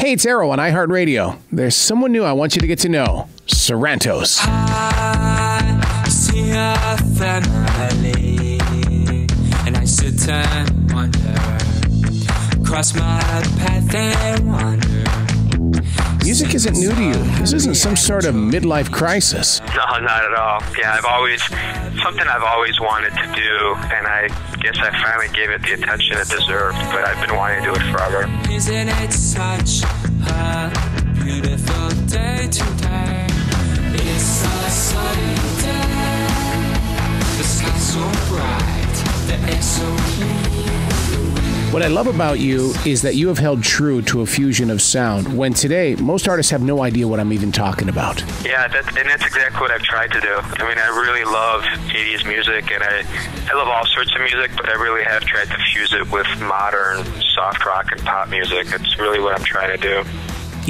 Hey, it's Arroe on iHeart Radio. There's someone new I want you to get to know. Sarantos. I see a family, and I sit and wonder, cross my path and wander. Music isn't new to you. This isn't some sort of midlife crisis. No, not at all. Yeah, something I've always wanted to do, and I guess I finally gave it the attention it deserved, but I've been wanting to do it forever. Isn't it such a beautiful day today? It's a sunny day. The sky's so bright, the air's so clean. What I love about you is that you have held true to a fusion of sound, when today, most artists have no idea what I'm even talking about. Yeah, that's exactly what I've tried to do. I mean, I really love 80s music, and I love all sorts of music, but I really have tried to fuse it with modern soft rock and pop music. It's really what I'm trying to do.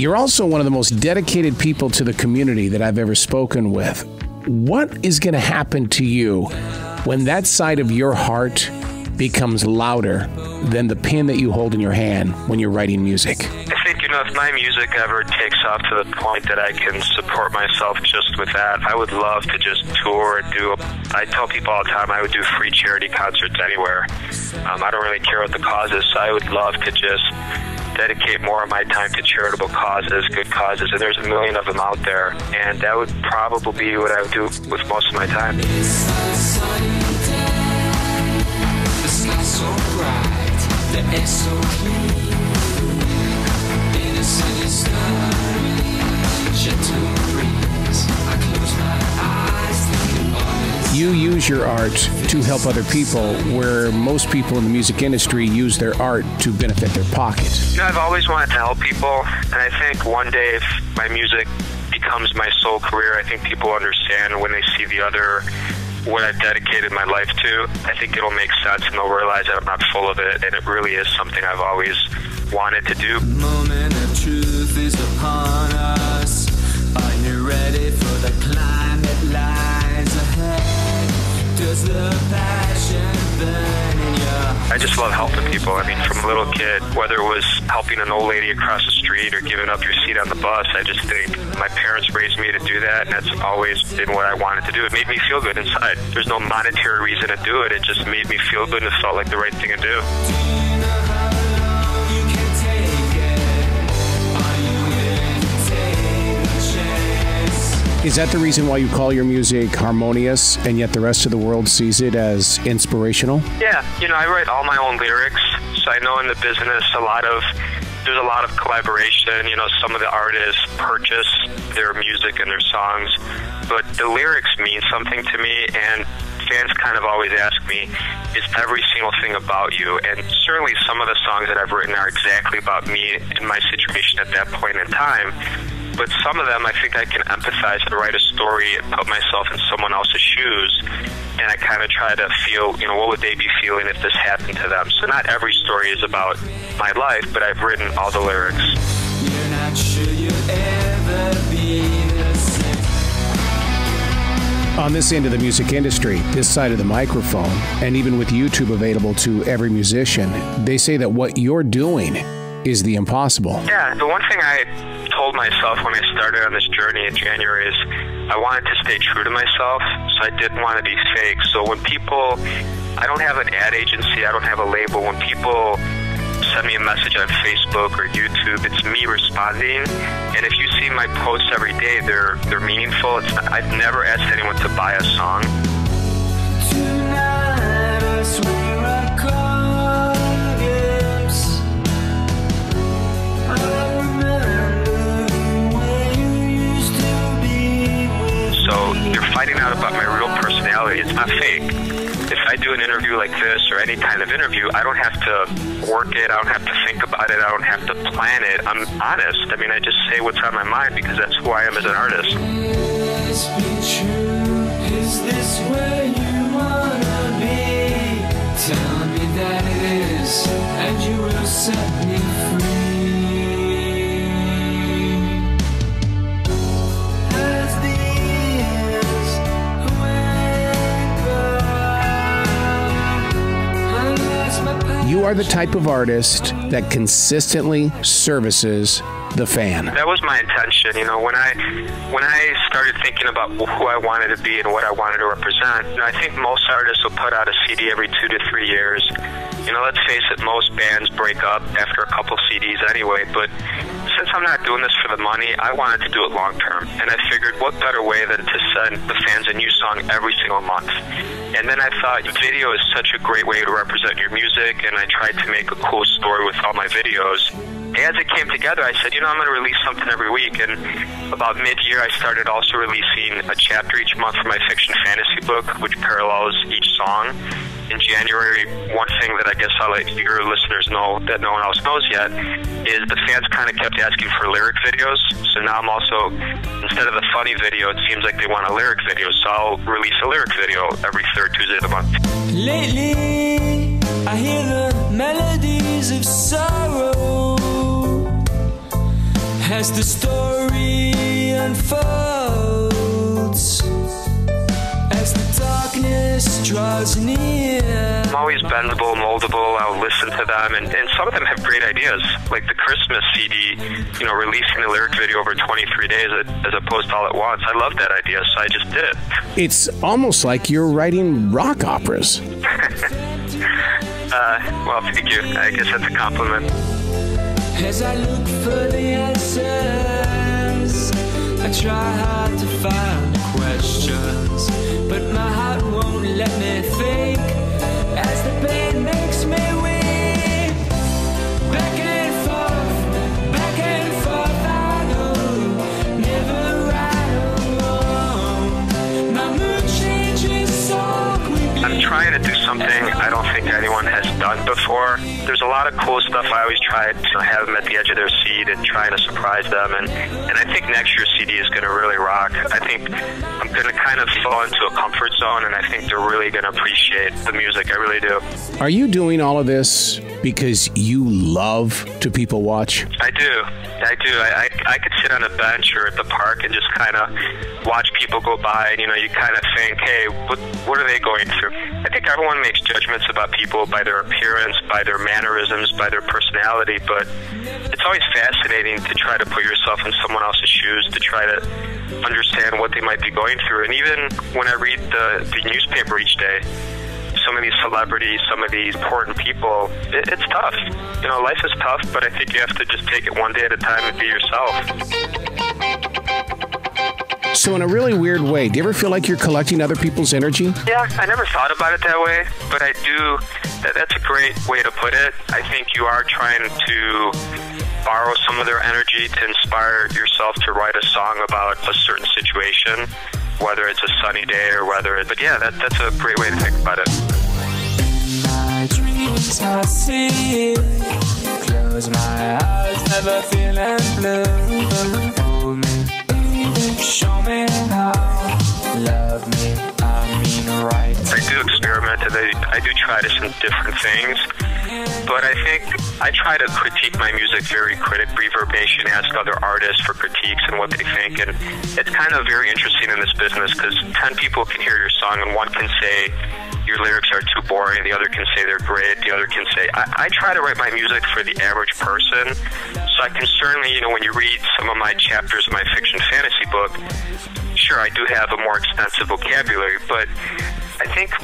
You're also one of the most dedicated people to the community that I've ever spoken with. What is going to happen to you when that side of your heart becomes louder than the pen that you hold in your hand when you're writing music? I think, if my music ever takes off to the point that I can support myself just with that, I would love to just tour and I tell people all the time I would do free charity concerts anywhere. I don't really care what the cause is, so I would love to just dedicate more of my time to charitable causes, good causes, and there's a million of them out there, and that would probably be what I would do with most of my time. So bright, the air's so clean. Innocent is starry, gentle breeze. I close my eyes, thinking of it. You use your art to help other people, where most people in the music industry use their art to benefit their pocket. I've always wanted to help people, and I think one day if my music becomes my sole career, I think people understand when they see what I've dedicated my life to. I think it'll make sense, and they'll realize that I'm not full of it, and it really is something I've always wanted to do. The moment of truth is upon us. Are you ready for the climb that lies ahead? Does the passion burn in your... I just love helping people. I mean, from a little kid, whether it was helping an old lady across the street or giving up your seat on the bus, I just think my parents raised me to do that, and that's always been what I wanted to do. It made me feel good inside. There's no monetary reason to do it. It just made me feel good, and it felt like the right thing to do. Is that the reason why you call your music harmonious, and yet the rest of the world sees it as inspirational? Yeah, I write all my own lyrics, so I know in the business there's a lot of collaboration. Some of the artists purchase their music and their songs, but the lyrics mean something to me, and fans kind of always ask me, is every single thing about you? And certainly some of the songs that I've written are exactly about me and my situation at that point in time. But some of them, I think I can empathize and write a story and put myself in someone else's shoes. And I kind of try to feel, what would they be feeling if this happened to them? So not every story is about my life, but I've written all the lyrics. You're not sure you'll ever be the same. On this end of the music industry, this side of the microphone, and even with YouTube available to every musician, they say that what you're doing is the impossible. Yeah, the one thing I told myself when I started on this journey in January is I wanted to stay true to myself, so I didn't want to be fake. So when people, I don't have an ad agency, I don't have a label. When people send me a message on Facebook or YouTube, it's me responding. And if you see my posts every day, they're meaningful. I've never asked anyone to buy a song. Tonight I swear I caught a glimpse. I remember the way you used to be with So they're finding out about my real personality. It's not fake. If I do an interview like this or any kind of interview, I don't have to work it. I don't have to think about it. I don't have to plan it. I'm honest. I mean, I just say what's on my mind because that's who I am as an artist. Is it true? Is this where you wanna be? Tell me that it is, and you will set me free. As the years went by, I lost my power. You are are the type of artist that consistently services the fan. That was my intention. You know, when I started thinking about who I wanted to be and what I wanted to represent, you know, I think most artists will put out a CD every 2 to 3 years. You know, let's face it, most bands break up after a couple CDs anyway, but since I'm not doing this for the money, I wanted to do it long term. And I figured what better way than to send the fans a new song every single month. And then I thought video is such a great way to represent your music, and I tried to make a cool story with all my videos. As it came together, I said, you know, I'm going to release something every week. And about mid-year, I started also releasing a chapter each month for my fiction fantasy book, which parallels each song. In January, one thing that I guess I'll let your listeners know that no one else knows yet is the fans kind of kept asking for lyric videos. So now I'm also, instead of the funny video, it seems like they want a lyric video. So I'll release a lyric video every third Tuesday of the month. Lately, I hear the melodies of sorrow as the story unfolds, as the darkness draws near. I'm always bendable, moldable. I'll listen to them, and some of them have great ideas, like the Christmas CD, you know, releasing a lyric video over 23 days as opposed to all at once. I love that idea, so I just did it. It's almost like you're writing rock operas. Well, thank you. I guess that's a compliment. As I look for the answers, I try hard to find questions, but my heart won't let me think as the pain makes me weak. Back and forth, I know, never right or wrong. My mood changes so quickly. I'm trying to do something I don't think anyone has done before. There's a lot of cool stuff. I always try to have them at the edge of their seat and trying to surprise them. And I think next year's CD is going to really rock. I think I'm going to kind of fall into a comfort zone, and I think they're really going to appreciate the music. I really do. Are you doing all of this because you love to people watch? I do. I could sit on a bench or at the park and just kind of watch people go by, and, you know, you kind of think, hey, what are they going through? I think everyone makes judgments about people by their appearance, by their mannerisms, by their personality, but it's always fascinating to try to put yourself in someone else's shoes, to try to understand what they might be going through. And even when I read the newspaper each day, some of these celebrities, some of these important people, it's tough. You know, life is tough, but I think you have to just take it one day at a time and be yourself. So in a really weird way, do you ever feel like you're collecting other people's energy? Yeah, I never thought about it that way, but I do. That's a great way to put it. I think you are trying to borrow some of their energy to inspire yourself to write a song about a certain situation, whether it's a sunny day or whether, but yeah, that's a great way to think about it. In my dreams I see, close my eyes, never feeling blue. Hold me, baby, show me how, love me, I mean right. I do experiment and I do try some different things, but I think I try to critique my music very critically, reverberation, ask other artists for critiques and what they think, and it's kind of very interesting in this business because 10 people can hear your song and one can say your lyrics are too boring, the other can say they're great, the other can say... I try to write my music for the average person, so I can certainly, you know, when you read some of my chapters of my fiction fantasy book, sure, I do have a more extensive vocabulary, but I think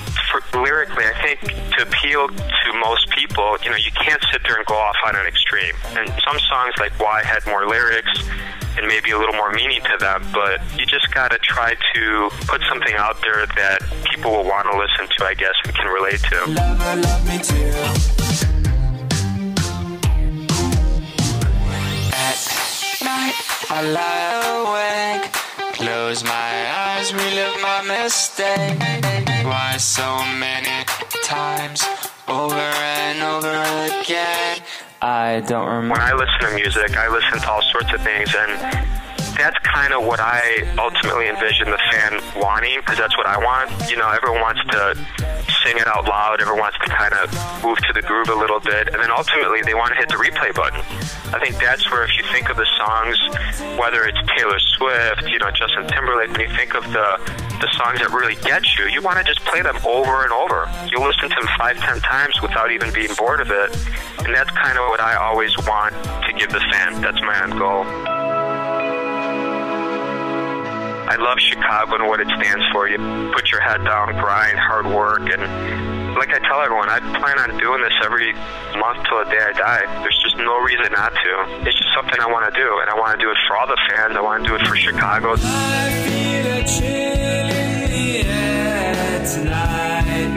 lyrically, I think to appeal to most people, you know, you can't sit there and go off on an extreme. And some songs like Why had more lyrics and maybe a little more meaning to them, but you just got to try to put something out there that people will want to listen to, I guess, and can relate to. Love me too. At night, I lie awake, close my eyes, relive my mistake. Why so many times, over and over again? I don't remember. When I listen to music, I listen to all sorts of things, and that's kind of what I ultimately envision the fan wanting, because that's what I want. You know, everyone wants to sing it out loud, everyone wants to kind of move to the groove a little bit, and then ultimately they want to hit the replay button. I think that's where, if you think of the songs, whether it's Taylor Swift, you know, Justin Timberlake, when you think of the the songs that really get you, you want to just play them over and over. You listen to them 5-10 times without even being bored of it. And that's kind of what I always want to give the fan. That's my end goal. I love Chicago and what it stands for. You put your head down, grind, hard work, and like I tell everyone, I plan on doing this every month till the day I die. There's just no reason not to. It's just something I want to do, and I want to do it for all the fans. I want to do it for Chicago. I feel a chill in the air tonight.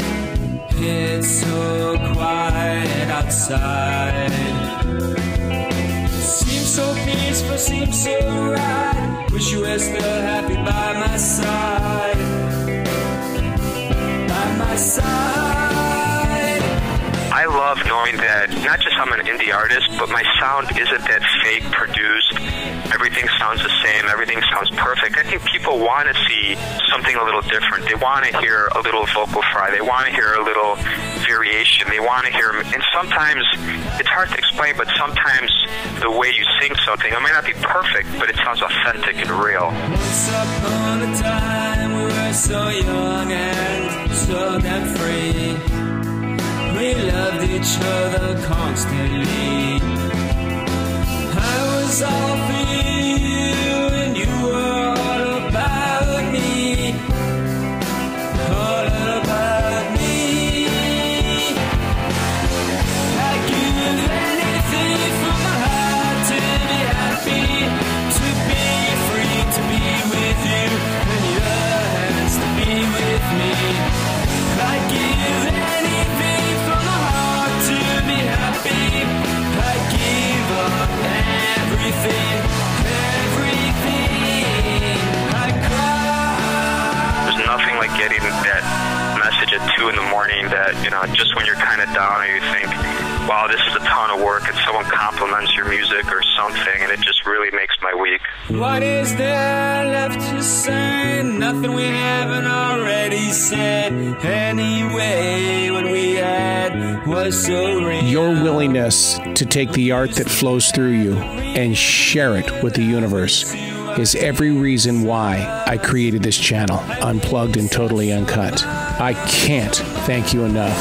It's so quiet outside. Seems so peaceful, seems so right. Wish you were still happy by my side. By my side. I love knowing that not just I'm an indie artist, but my sound isn't that fake produced. Everything sounds the same. Everything sounds perfect. I think people want to see something a little different. They want to hear a little vocal fry. They want to hear a little variation. They want to hear, and sometimes it's hard to explain, but sometimes the way you sing something, it might not be perfect, but it sounds authentic and real. Once upon a time we were so young and so damn free. We loved each other constantly. I was all for you and you were all about me. All about me. I'd give anything from my heart to be happy, to be free, to be with you, and yours to be with me. I'd give anything from my heart to be happy. I'd give up everything, everything. I'd cry. There's nothing like getting that message at 2 in the morning that, you know, just when you're kind of down and you think, wow, this is a ton of work, and someone compliments your music or something, and it just really makes my week. What is there left to say? Nothing we haven't already said. Anyway, what we had was so real. Your willingness to take the art that flows through you and share it with the universe is every reason why I created this channel, Unplugged and Totally Uncut. I can't thank you enough.